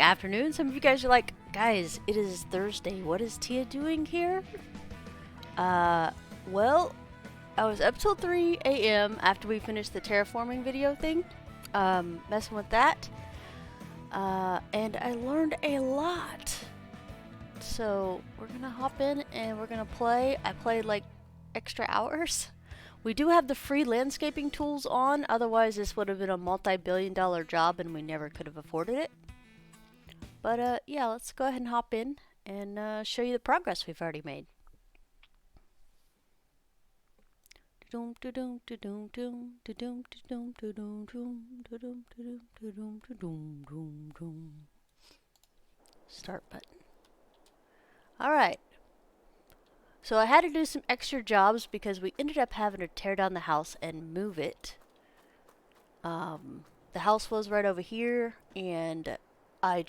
Afternoon. Some of you guys are like, guys, it is Thursday. What is Tia doing here? Uh, well, I was up till 3 a.m. after we finished the terraforming video thing, messing with that. And I learned a lot. So we're gonna hop in and we're gonna play. I played like extra hours. We do have the free landscaping tools on, otherwise this would have been a multi-billion-dollar job and we never could have afforded it. But yeah, let's go ahead and hop in and show you the progress we've already made. Start button. Alright. So I had to do some extra jobs because we ended up having to tear down the house and move it. The house was right over here, and I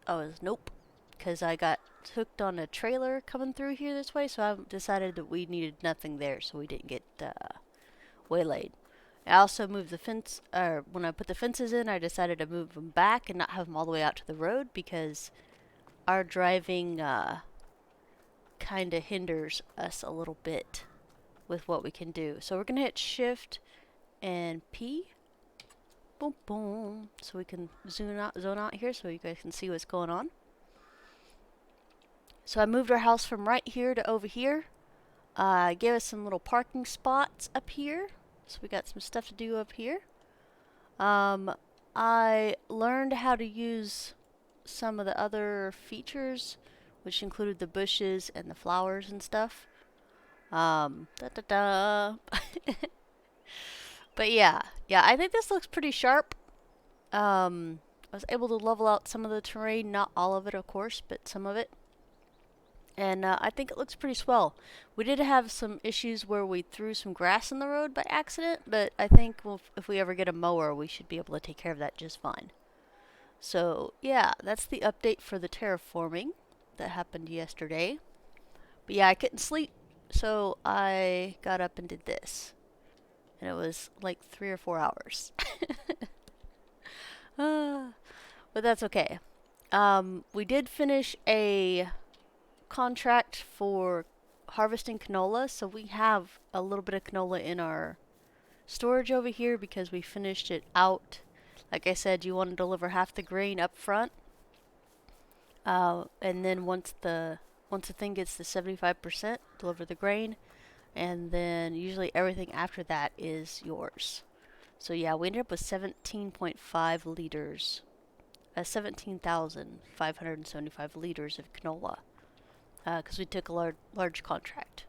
was nope, because I got hooked on a trailer coming through here this way, so I decided that we needed nothing there, so we didn't get waylaid. I also moved the fence, or when I put the fences in, I decided to move them back and not have them all the way out to the road because our driving kind of hinders us a little bit with what we can do. So we're going to hit Shift and P. Boom, boom. So we can zone out here so you guys can see what's going on. So I moved our house from right here to over here. Gave us some little parking spots up here. So we got some stuff to do up here. I learned how to use some of the other features, which included the bushes and the flowers and stuff. But yeah, I think this looks pretty sharp. I was able to level out some of the terrain, not all of it, of course, but some of it. And I think it looks pretty swell. We did have some issues where we threw some grass in the road by accident, but I think if we ever get a mower, we should be able to take care of that just fine. So yeah, that's the update for the terraforming that happened yesterday. But yeah, I couldn't sleep, so I got up and did this. And it was like 3 or 4 hours. But that's okay. We did finish a contract for harvesting canola, so we have a little bit of canola in our storage over here because we finished it out. Like I said, you want to deliver half the grain up front, and then once the thing gets to 75%, deliver the grain, and then usually everything after that is yours. So yeah, we ended up with 17.5 liters, 17,575 liters of canola, because we took a large contract,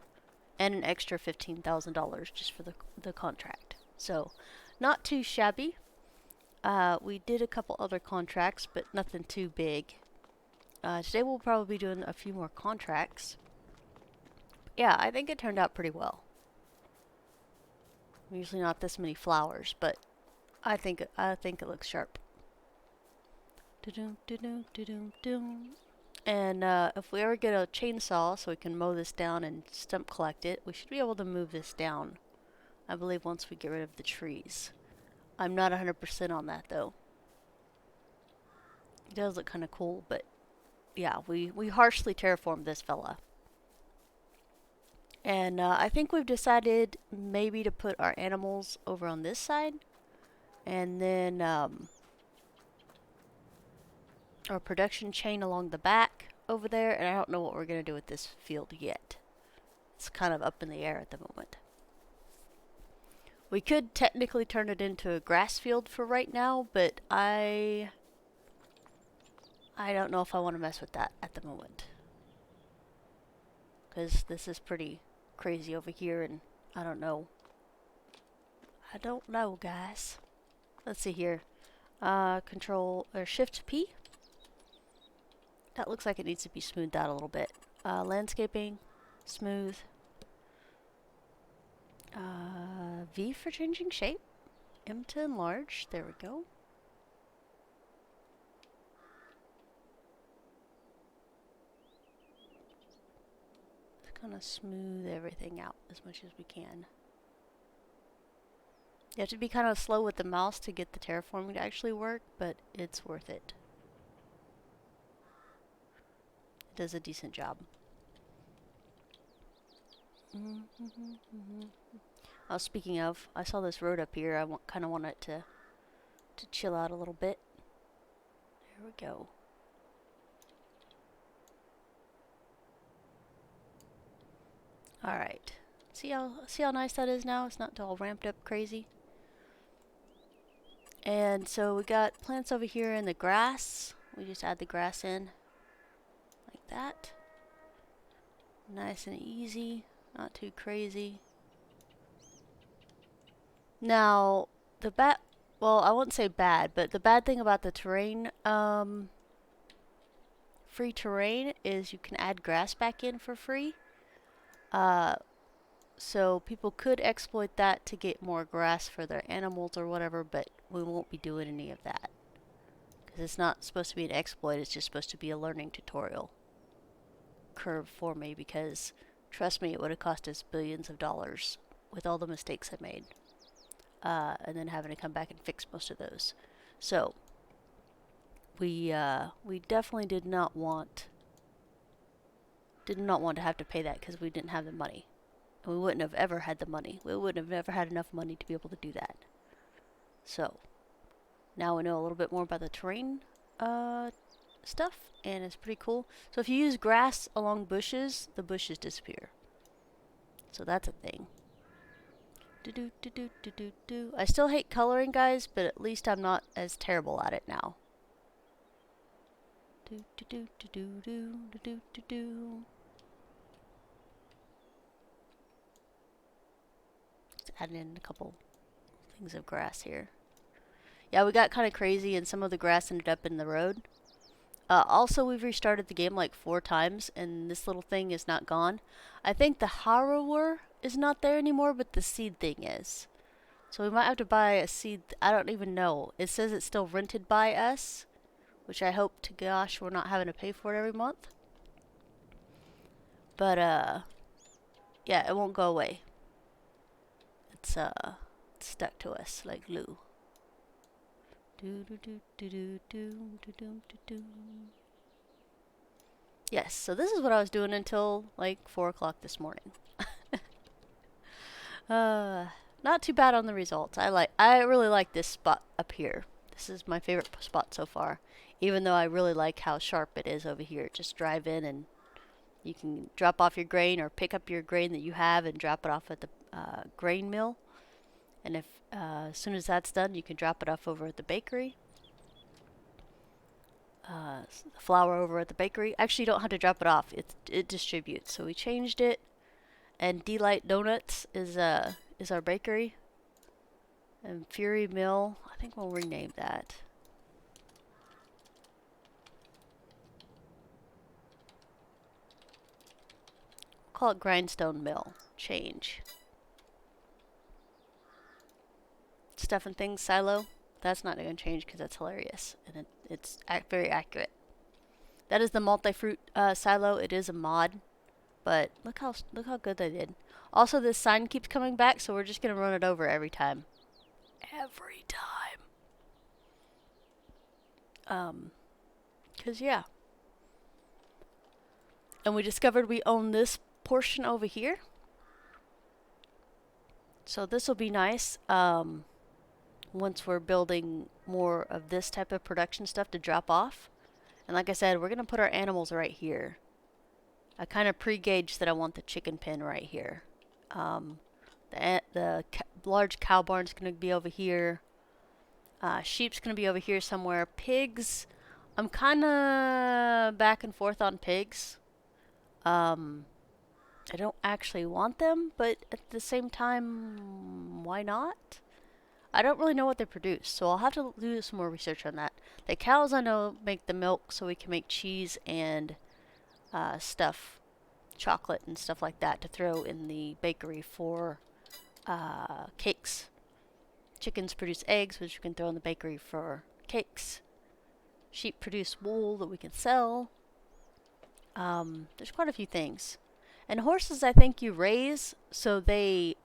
and an extra $15,000 just for the contract. So not too shabby. We did a couple other contracts, but nothing too big. Today we'll probably be doing a few more contracts. Yeah, I think it turned out pretty well. Usually not this many flowers, but I think it looks sharp. And if we ever get a chainsaw so we can mow this down and stump collect it, we should be able to move this down, I believe, once we get rid of the trees. I'm not 100% on that though. It does look kind of cool, but yeah, we harshly terraformed this fella. And I think we've decided maybe to put our animals over on this side. And then our production chain along the back over there. And I don't know what we're going to do with this field yet. It's kind of up in the air at the moment. We could technically turn it into a grass field for right now, but I don't know if I want to mess with that at the moment. Because this is pretty crazy over here, and I don't know. I don't know, guys. Let's see here. Control or Shift P. That looks like it needs to be smoothed out a little bit. Landscaping, smooth. V for changing shape. M to enlarge. There we go. Just kind of smooth everything out as much as we can. You have to be kind of slow with the mouse to get the terraforming to actually work, but it's worth it. does a decent job. Oh, speaking of, I saw this road up here. I kind of want it to chill out a little bit. There we go. All right. See how nice that is now? It's not all ramped up crazy. And so we got plants over here in the grass. We just add the grass in like that. Nice and easy, not too crazy. Now, well, I won't say bad, but the bad thing about the terrain, free terrain, is you can add grass back in for free. So people could exploit that to get more grass for their animals or whatever, but we won't be doing any of that. Because it's not supposed to be an exploit, it's just supposed to be a learning tutorial curve for me, because trust me, it would have cost us billions of dollars with all the mistakes I made. And then having to come back and fix most of those. So we definitely did not want to have to pay that because we didn't have the money. And we wouldn't have ever had the money. We wouldn't have ever had enough money to be able to do that. So now we know a little bit more about the terrain stuff, and it's pretty cool. So if you use grass along bushes, the bushes disappear. So that's a thing. I still hate coloring, guys, but at least I'm not as terrible at it now. Just adding in a couple things of grass here. Yeah, we got kind of crazy, and some of the grass ended up in the road. Also, we've restarted the game like 4 times, and this little thing is not gone. I think the harrower is not there anymore, but the seed thing is. So we might have to buy a seed. I don't even know. It says it's still rented by us, which I hope to gosh we're not having to pay for it every month. But yeah, it won't go away. It's stuck to us like glue. Yes, so this is what I was doing until like 4 o'clock this morning. Not too bad on the results. I really like this spot up here. This is my favorite spot so far. Even though I really like how sharp it is over here. Just drive in and you can drop off your grain or pick up your grain that you have and drop it off at the grain mill. And if as soon as that's done, you can drop it off over at the bakery. The flour over at the bakery. Actually, you don't have to drop it off. It distributes. So we changed it. And Delight Donuts is our bakery. And Fury Mill, I think we'll rename that. We'll call it Grindstone Mill. Change. Stuff and Things Silo. That's not going to change because that's hilarious. And it's very accurate. That is the multi-fruit silo. It is a mod. But look how good they did. Also, this sign keeps coming back, so we're just going to run it over every time. Every time. 'Cause yeah. And we discovered we own this portion over here. So this will be nice. Once we're building more of this type of production stuff to drop off. And like I said, we're going to put our animals right here. I kind of pre-gauged that I want the chicken pen right here. The large cow barn's going to be over here. Sheep's going to be over here somewhere. Pigs, I'm kind of back and forth on pigs. I don't actually want them, but at the same time, why not? I don't really know what they produce, so I'll have to do some more research on that. The cows I know make the milk so we can make cheese and stuff, chocolate and stuff like that to throw in the bakery for cakes. Chickens produce eggs, which we can throw in the bakery for cakes. Sheep produce wool that we can sell. There's quite a few things. And horses, I think you raise so they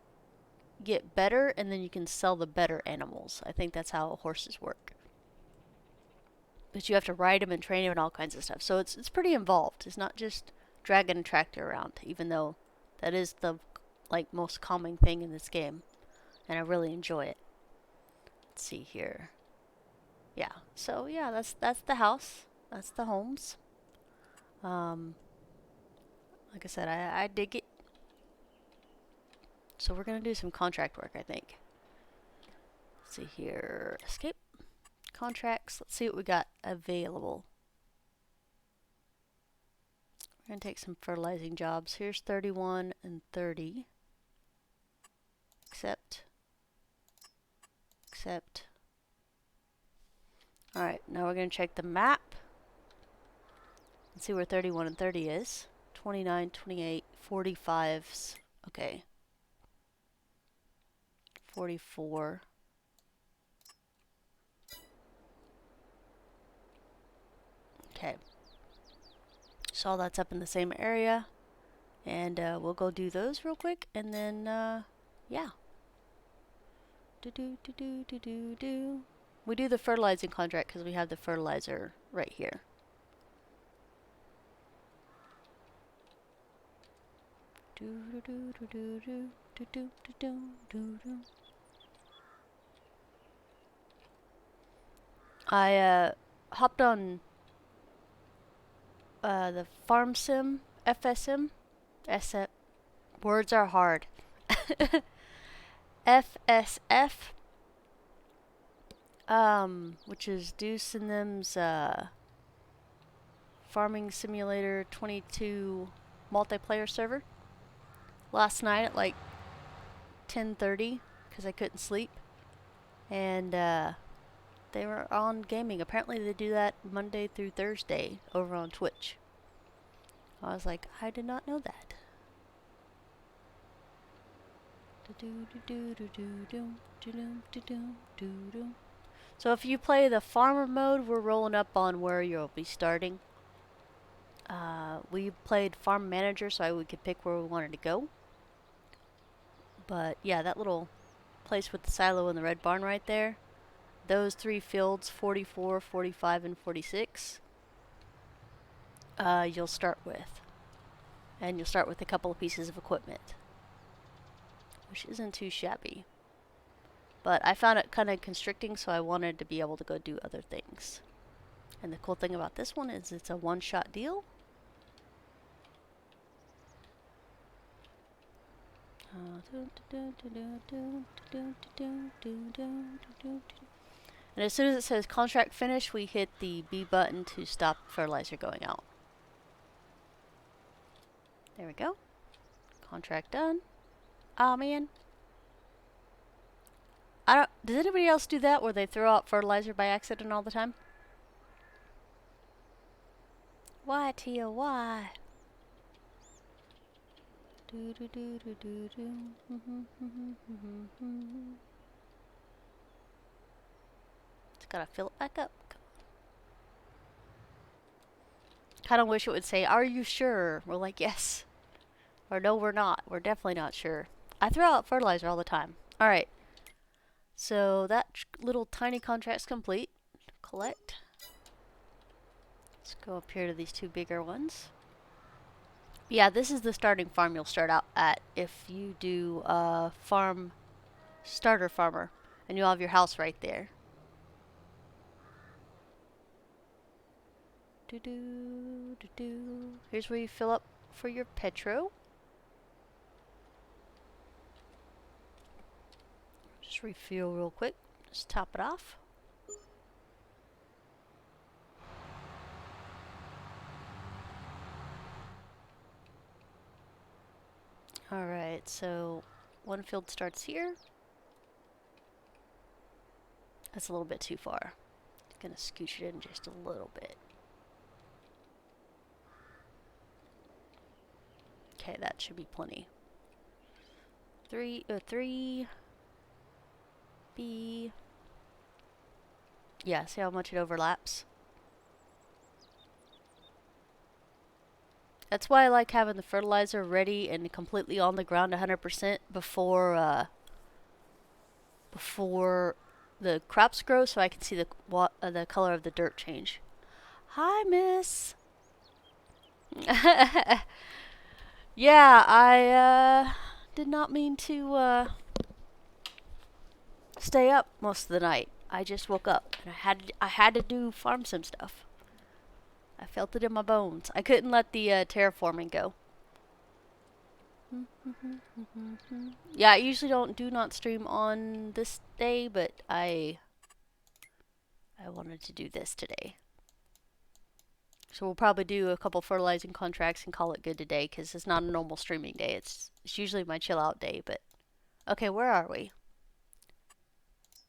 get better, and then you can sell the better animals. I think that's how horses work. because you have to ride them and train them and all kinds of stuff. So it's pretty involved. It's not just dragging a tractor around, even though that is the most calming thing in this game, and I really enjoy it. Let's see here. Yeah. So yeah, that's the house. That's the homes. Like I said, I dig it. So we're gonna do some contract work, I think. Let's see here. Escape. Contracts. Let's see what we got available. We're going to take some fertilizing jobs. Here's 31 and 30. Accept. Accept. Alright, now we're going to check the map. And see where 31 and 30 is. 29, 28, 45's. Okay. 44. Okay. So all that's up in the same area. And we'll go do those real quick. And then, yeah. Do. We do the fertilizing contract because we have the fertilizer right here. I hopped on the Farm Sim, FSM, words are hard. FSF, which is Deuce and them's Farming Simulator 22 multiplayer server. Last night at like 10:30 because I couldn't sleep, and they were on gaming. Apparently they do that Monday through Thursday over on Twitch. I was like, I did not know that. So if you play the farmer mode, we're rolling up on where you'll be starting. We played farm manager so we could pick where we wanted to go. But yeah, that little place with the silo and the red barn right there, those 3 fields, 44, 45, and 46, you'll start with. And you'll start with a couple of pieces of equipment, which isn't too shabby. But I found it kind of constricting, so I wanted to be able to go do other things. And the cool thing about this one is it's a one-shot deal. And as soon as it says contract finish, we hit the B button to stop fertilizer going out. There we go. Contract done. Oh man. Does anybody else do that where they throw out fertilizer by accident all the time? Why, Tia, why? Just gotta fill it back up. Kinda wish it would say, are you sure? We're like, yes. Or no, we're not. We're definitely not sure. I throw out fertilizer all the time. Alright. So that little tiny contract's complete. Collect. Let's go up here to these 2 bigger ones. Yeah, this is the starting farm you'll start out at if you do farm starter farmer, and you'll have your house right there. Here's where you fill up for your petro. Just refuel real quick. Just top it off. Alright, so one field starts here. That's a little bit too far. Gonna scooch it in just a little bit. Okay, that should be plenty. 3 B. Yeah, see how much it overlaps? That's why I like having the fertilizer ready and completely on the ground 100% before the crops grow, so I can see the color of the dirt change. Hi, miss. Yeah, I did not mean to stay up most of the night. I just woke up and I had to do farm sim stuff. I felt it in my bones. I couldn't let the terraforming go. Yeah, I usually do not stream on this day, but I wanted to do this today. So we'll probably do a couple fertilizing contracts and call it good today, because it's not a normal streaming day. It's usually my chill out day. But okay, where are we?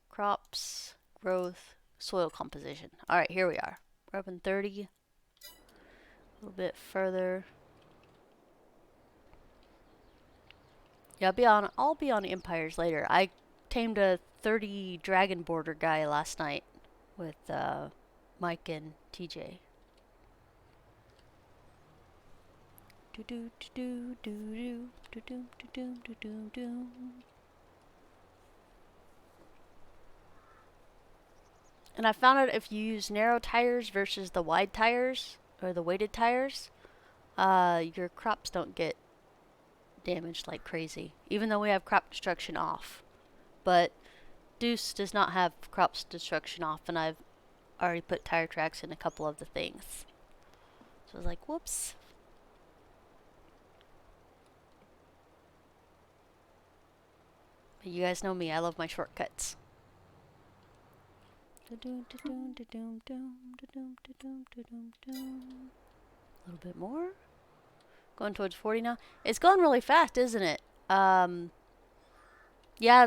Crops, growth, soil composition. All right, here we are. We're up in 30. A little bit further. Yeah, I'll be on empires later. I tamed a 30 dragon border guy last night with Mike and TJ. Do do do do do do do do do do do. And I found out if you use narrow tires versus the wide tires or the weighted tires, your crops don't get damaged like crazy. Even though we have crop destruction off, but Deuce does not have crop destruction off, and I've already put tire tracks in a couple of the things. So I was like, whoops. But you guys know me, I love my shortcuts. A little bit more. Going towards 40 now. It's going really fast, isn't it? Yeah,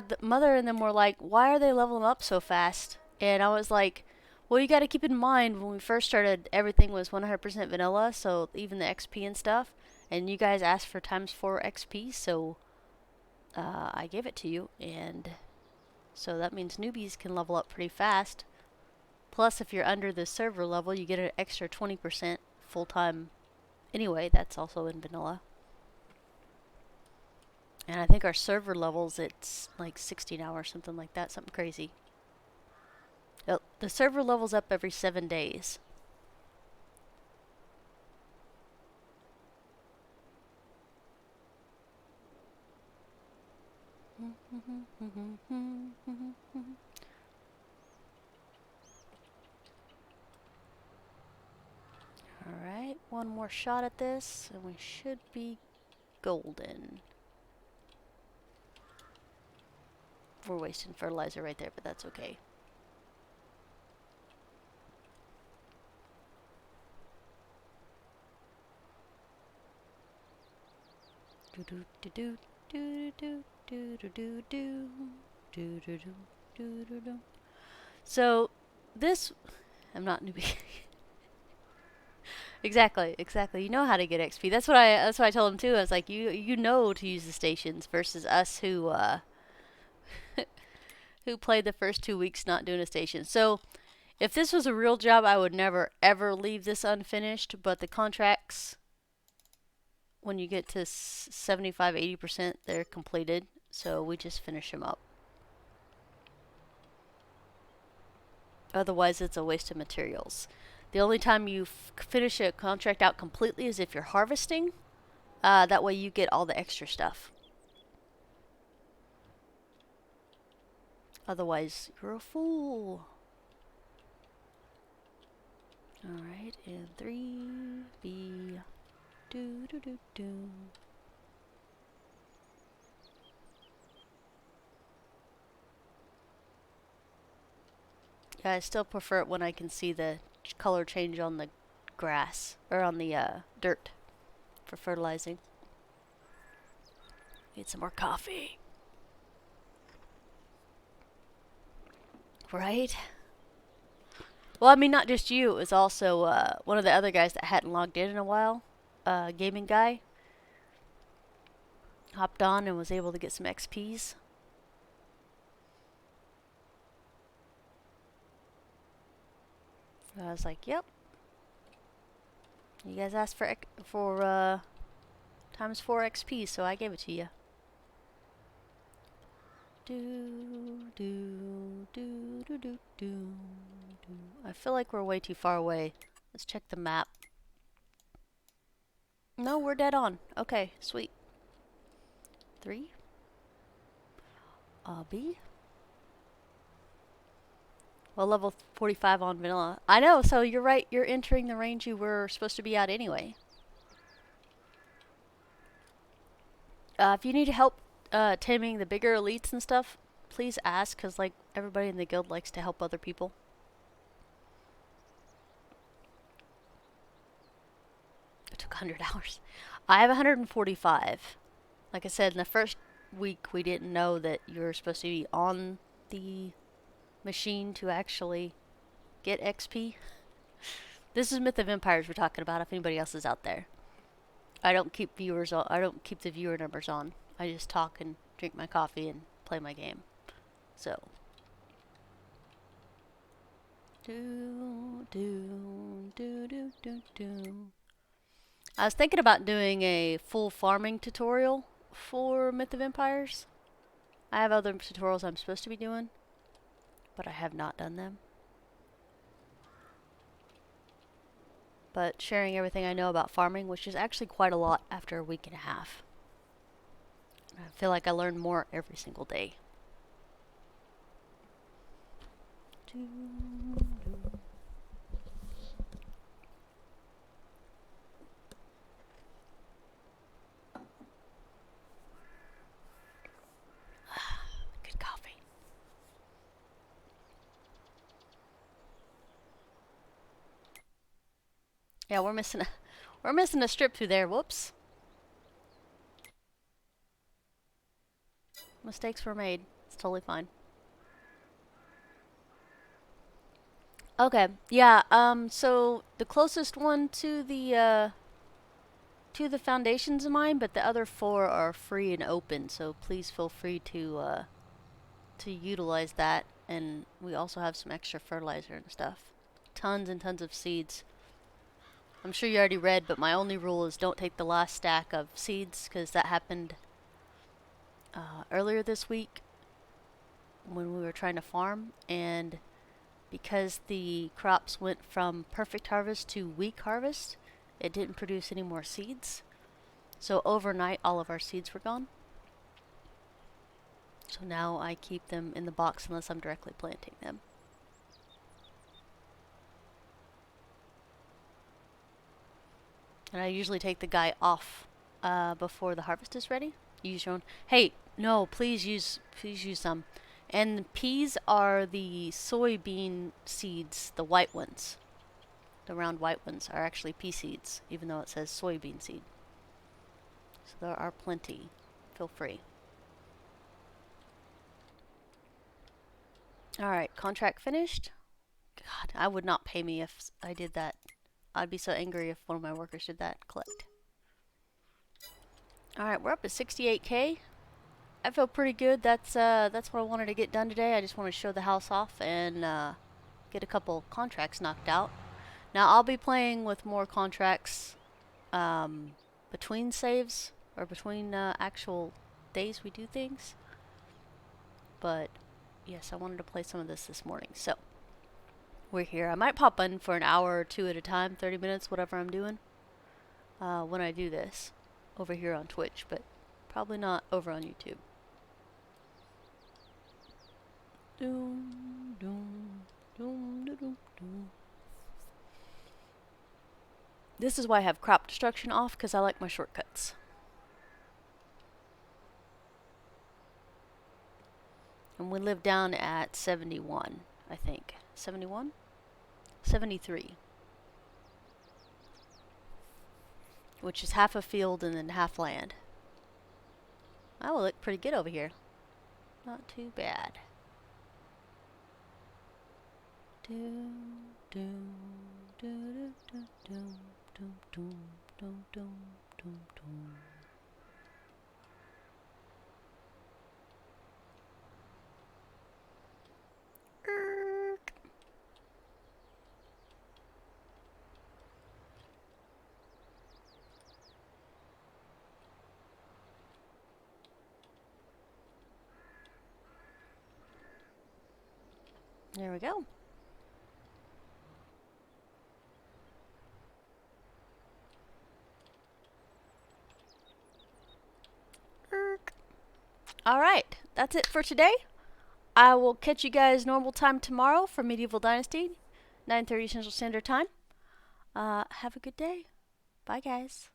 the mother and them were like, why are they leveling up so fast? And I was like, well, you got to keep in mind, when we first started, everything was 100% vanilla, so even the XP and stuff. And you guys asked for ×4 XP, so I gave it to you. And so that means newbies can level up pretty fast. Plus, if you're under the server level, you get an extra 20% full-time. Anyway, that's also in vanilla. And I think our server levels, it's like 60 now or something like that, something crazy. The server level's up every 7 days. Alright, one more shot at this, and we should be golden. We're wasting fertilizer right there, but that's okay. Do do do do do do do do do do do do do do do. So this, I'm not newbie. Exactly. You know how to get XP. That's what I told him too. I was like, you know to use the stations versus us who who played the first 2 weeks not doing a station. So if this was a real job, I would never ever leave this unfinished, but the contracts, when you get to 75-80%, they're completed, so we just finish them up. Otherwise, it's a waste of materials. The only time you finish a contract out completely is if you're harvesting. That way you get all the extra stuff. Otherwise, you're a fool. Alright, and 3B. Do do do do. Yeah, I still prefer it when I can see the color change on the grass, or on the dirt for fertilizing. Need some more coffee. Right? Well, I mean, not just you. It was also one of the other guys that hadn't logged in a while. Gaming guy. Hopped on and was able to get some XPs. I was like, yep. You guys asked for ×4 XP, so I gave it to you. Do do do do do do do. I feel like we're way too far away. Let's check the map. No, we're dead on. Okay, sweet. 3. B. Well, level 45 on vanilla. I know, so you're right. You're entering the range you were supposed to be at anyway. If you need help taming the bigger elites and stuff, please ask, because like everybody in the guild likes to help other people. It took 100 hours. I have 145. Like I said, in the first week, we didn't know that you're supposed to be on the machine to actually get XP. This is Myth of Empires we're talking about, if anybody else is out there. I don't keep viewers on. I don't keep the viewer numbers on. I just talk and drink my coffee and play my game. So. I was thinking about doing a full farming tutorial for Myth of Empires. I have other tutorials I'm supposed to be doing, but I have not done them. But sharing everything I know about farming, which is actually quite a lot after a week and a half. I feel like I learn more every single day. Good coffee. Yeah, we're missing a strip through there. Whoops. Mistakes were made. It's totally fine. Okay. Yeah, so the closest one to the foundations of mine, but the other 4 are free and open, so please feel free to utilize that. And we also have some extra fertilizer and stuff. Tons and tons of seeds. I'm sure you already read, but my only rule is don't take the last stack of seeds, because that happened earlier this week when we were trying to farm, and because the crops went from perfect harvest to weak harvest, it didn't produce any more seeds. So overnight, all of our seeds were gone. So now I keep them in the box unless I'm directly planting them. And I usually take the guy off before the harvest is ready. Use your own. Hey, no, please use some. And the peas are the soybean seeds, the white ones. The round white ones are actually pea seeds, even though it says soybean seed. So there are plenty. Feel free. Alright, contract finished. God, I would not pay me if I did that. I'd be so angry if one of my workers did that. Collect. Alright, we're up to 68k. I feel pretty good. That's what I wanted to get done today. I just want to show the house off and get a couple contracts knocked out. Now I'll be playing with more contracts between saves or between actual days we do things. But yes, I wanted to play some of this morning. So we're here. I might pop in for an hour or 2 at a time, 30 minutes, whatever I'm doing when I do this over here on Twitch, but probably not over on YouTube. Doom, doom, doom, doom, doom. This is why I have crop destruction off, because I like my shortcuts. And we live down at 71, I think. 71? 73. Which is half a field and then half land. I will look pretty good over here. Not too bad. Doom, doom, doom, doom, doom, doom, doom, doom, doom, doom, doom. There we go. Alright, that's it for today. I will catch you guys normal time tomorrow for Medieval Dynasty, 9:30 Central Standard Time. Have a good day. Bye, guys.